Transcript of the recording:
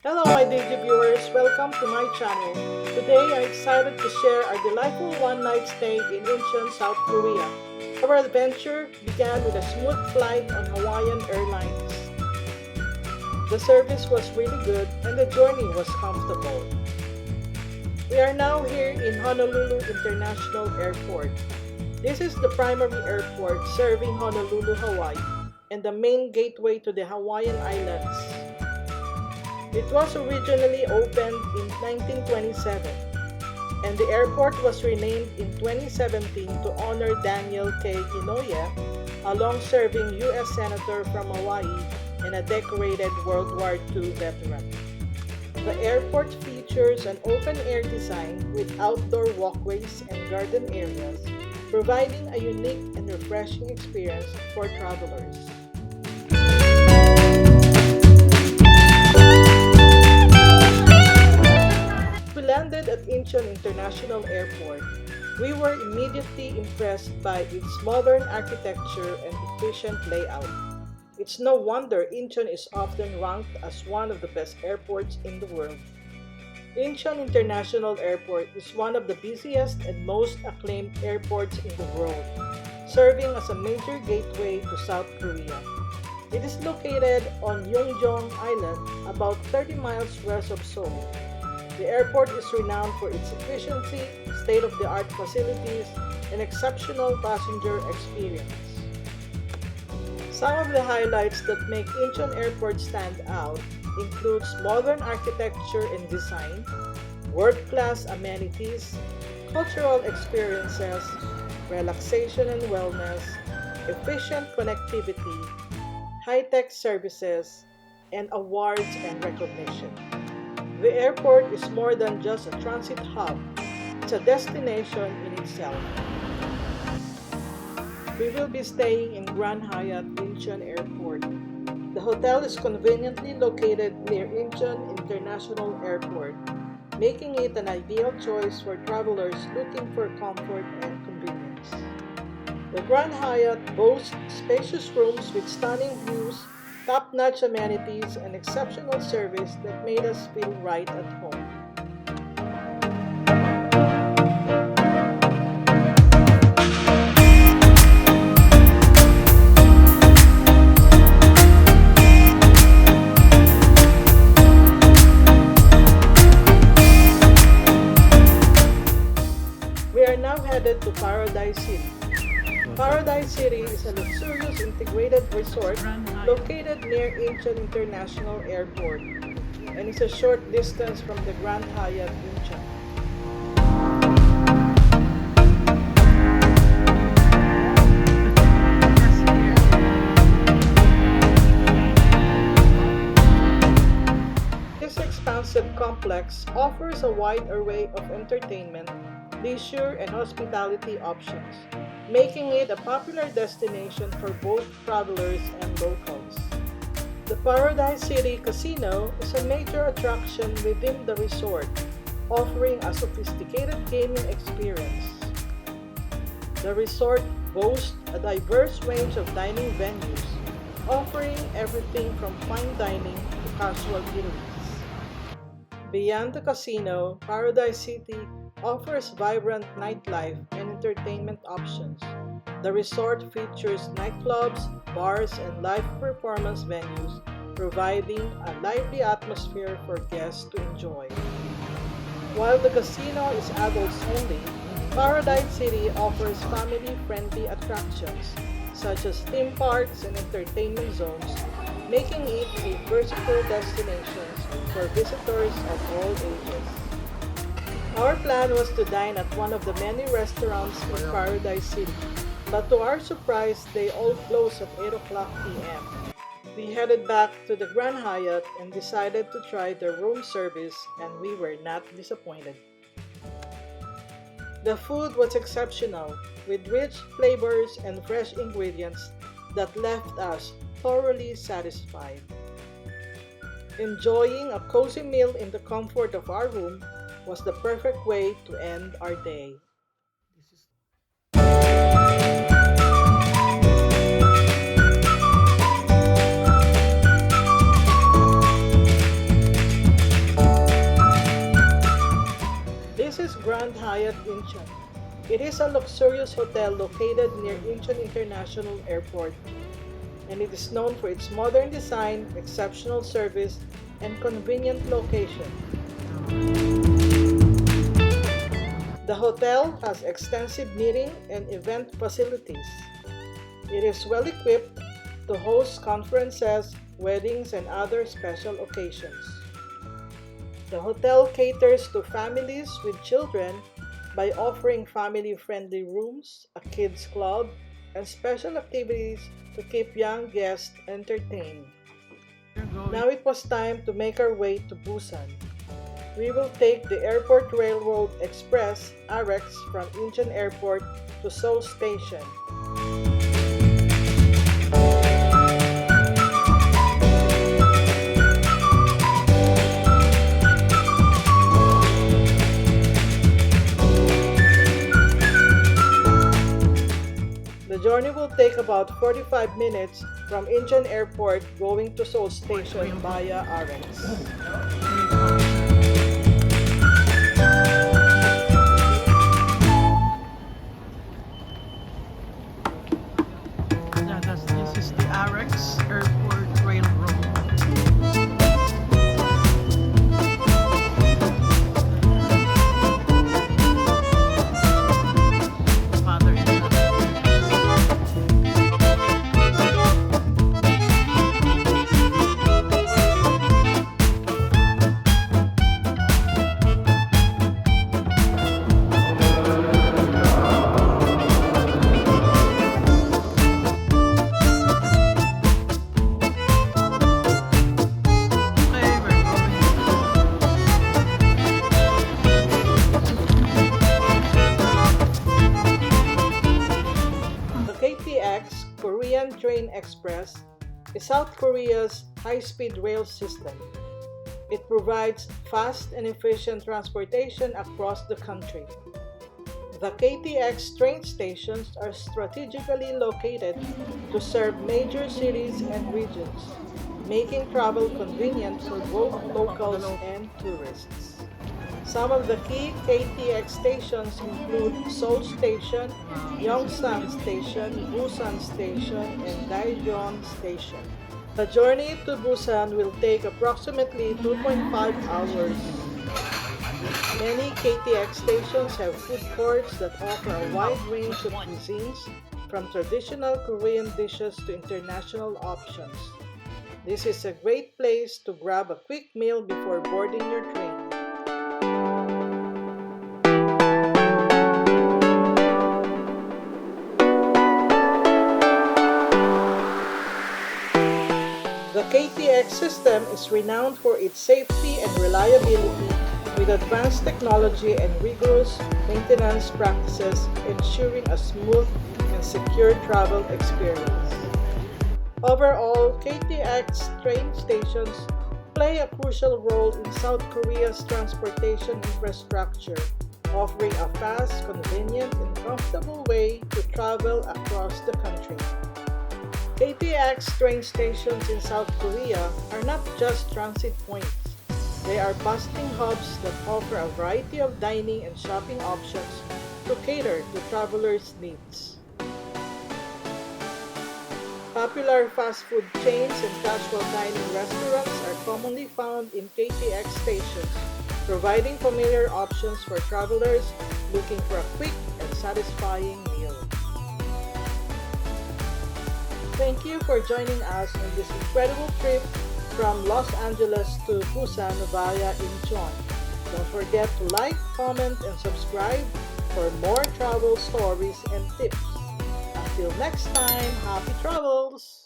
Hello my DG viewers, welcome to my channel. Today I'm excited to share our delightful one-night stay in Incheon, South Korea. Our adventure began with a smooth flight on Hawaiian Airlines. The service was really good and the journey was comfortable. We are now here in Honolulu International Airport. This is the primary airport serving Honolulu, Hawaii, and the main gateway to the Hawaiian Islands. It was originally opened in 1927, and the airport was renamed in 2017 to honor Daniel K. Inouye, a long-serving U.S. Senator from Hawaii and a decorated World War II veteran. The airport features an open-air design with outdoor walkways and garden areas, providing a unique and refreshing experience for travelers. We landed at Incheon International Airport. We were immediately impressed by its modern architecture and efficient layout. It's no wonder Incheon is often ranked as one of the best airports in the world. Incheon International Airport is one of the busiest and most acclaimed airports in the world, serving as a major gateway to South Korea. It is located on Yeongjong Island, about 30 miles west of Seoul. The airport is renowned for its efficiency, state-of-the-art facilities, and exceptional passenger experience. Some of the highlights that make Incheon Airport stand out includes modern architecture and design, world-class amenities, cultural experiences, relaxation and wellness, efficient connectivity, high-tech services, and awards and recognition. The airport is more than just a transit hub, it's a destination in itself. We will be staying in Grand Hyatt Incheon Airport. The hotel is conveniently located near Incheon International Airport, making it an ideal choice for travelers looking for comfort and convenience. The Grand Hyatt boasts spacious rooms with stunning views, top-notch amenities, and exceptional service that made us feel right at home. We are now headed to Paradise City. Paradise City is a luxurious integrated resort located near Incheon International Airport and is a short distance from the Grand Hyatt Incheon. This expansive complex offers a wide array of entertainment, leisure, and hospitality options, making it a popular destination for both travelers and locals. The Paradise City Casino is a major attraction within the resort, offering a sophisticated gaming experience. The resort boasts a diverse range of dining venues, offering everything from fine dining to casual eateries. Beyond the casino, Paradise City offers vibrant nightlife and entertainment options. The resort features nightclubs, bars, and live performance venues, providing a lively atmosphere for guests to enjoy. While the casino is adults only, Paradise City offers family-friendly attractions such as theme parks and entertainment zones, making it a versatile destination for visitors of all ages. Our plan was to dine at one of the many restaurants in Paradise City, but to our surprise, they all closed at 8 o'clock p.m. We headed back to the Grand Hyatt and decided to try their room service, and we were not disappointed. The food was exceptional, with rich flavors and fresh ingredients that left us thoroughly satisfied. Enjoying a cozy meal in the comfort of our room was the perfect way to end our day. Grand Hyatt Incheon. It is a luxurious hotel located near Incheon International Airport, and it is known for its modern design, exceptional service, and convenient location. The hotel has extensive meeting and event facilities. It is well equipped to host conferences, weddings, and other special occasions. The hotel caters to families with children by offering family-friendly rooms, a kids club, and special activities to keep young guests entertained. Now it was time to make our way to Busan. We will take the Airport Railroad Express AREX from Incheon Airport to Seoul Station. The journey will take about 45 minutes from Incheon Airport going to Seoul Station via AREX. This is the AREX Airport Railroad. Father and The KTX, Korean Train Express, is South Korea's high-speed rail system. It provides fast and efficient transportation across the country. The KTX train stations are strategically located to serve major cities and regions, making travel convenient for both locals and tourists. Some of the key KTX stations include Seoul Station, Yongsan Station, Busan Station, and Daejeon Station. The journey to Busan will take approximately 2.5 hours. Many KTX stations have food courts that offer a wide range of cuisines, from traditional Korean dishes to international options. This is a great place to grab a quick meal before boarding your train. The KTX system is renowned for its safety and reliability, with advanced technology and rigorous maintenance practices ensuring a smooth and secure travel experience. Overall, KTX train stations play a crucial role in South Korea's transportation infrastructure, offering a fast, convenient, and comfortable way to travel across the country. KTX train stations in South Korea are not just transit points. They are bustling hubs that offer a variety of dining and shopping options to cater to travelers' needs. Popular fast food chains and casual dining restaurants are commonly found in KTX stations, providing familiar options for travelers looking for a quick and satisfying meal. Thank you for joining us on this incredible trip from Los Angeles to Busan via Incheon. Don't forget to like, comment, and subscribe for more travel stories and tips. Until next time, happy travels!